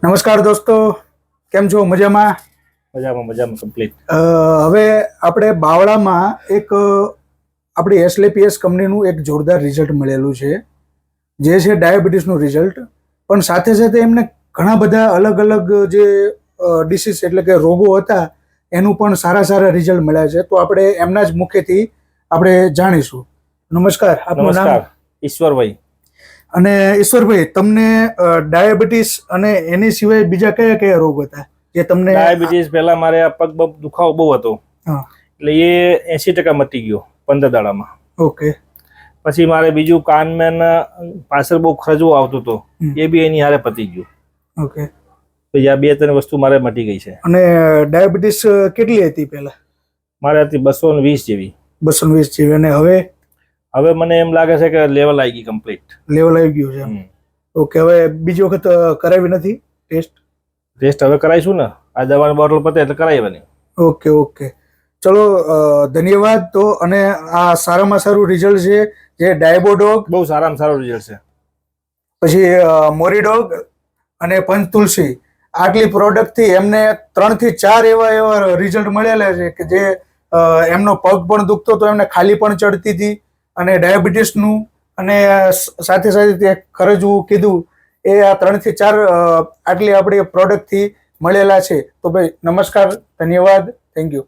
નમસ્કાર દોસ્તો, કેમ છો? મજામાં? મજામાં મજામાં કમ્પ્લીટ. હવે આપણે બાવળામાં એક આપણી એસ્લેપીએસ કંપનીનું એક જોરદાર રિઝલ્ટ મળેલું છે, જે છે ડાયાબિટીસનું રિઝલ્ટ. પણ સાથે સાથે એમને ઘણા બધા અલગ અલગ જે ડિસીઝ એટલે કે રોગો હતા એનું પણ સારા સારા રિઝલ્ટ મળ્યા છે. તો આપણે એમના જ મુખેથી આપણે જાણીશું. નમસ્કાર, આપનું નામ? નમસ્કાર, ઈશ્વરભાઈ. અને ઈશ્વરભાઈ, તમને ડાયાબિટીસ અને એની સિવાય બીજા કયા કયા રોગ હતા જે તમને? ડાયાબિટીસ પહેલા મારે આ પગ દુખાવો બહુ હતો, હા, એટલે એ 80% મટી ગયો 15 દાડામાં. ઓકે. પછી મારે બીજું કાનમાં પાછળ બહુ ખરજવો આવતો હતો, એ બી એની હારે પતી ગયું. ઓકે. પછી આ 2-3 વસ્તુ મારે મટી ગઈ છે. અને ડાયાબિટીસ કેટલી હતી પહેલા? મારે હતી 220 જેવી. 220 જેવી. અને હવે મને એમ લાગે છે કે લેવલ આવી ગઈ કમ્પ્લીટ. લેવલ આવી ગયું છે. ઓકે. હવે બીજી વખત કરાવી નથી ટેસ્ટ હવે કરાવીશું ને, આ દવાની બોટલ પતે એટલે કરાવવાની. ઓકે ઓકે, ચલો, ધન્યવાદ. તો અને આ સારામાં સારું રિઝલ્ટ છે જે ડાયબોડોગ, બહુ સારામાં સારું રિઝલ્ટ છે. પછી મોરીડોગ અને પંચતુલસી, આટલી પ્રોડક્ટથી એમને 3 થી 4 એવા રિઝલ્ટ મળેલા છે કે જે એમનો પગ પણ દુખતો તો એમને ખાલી પણ ચડતી હતી, અને ડાયાબિટીસનું અને સાથે સાથે તે ખરજવું કીધું, એ આ 3 થી 4 આટલી આપણી પ્રોડક્ટથી મળેલા છે. તો ભાઈ નમસ્કાર, ધન્યવાદ, થેન્ક યુ.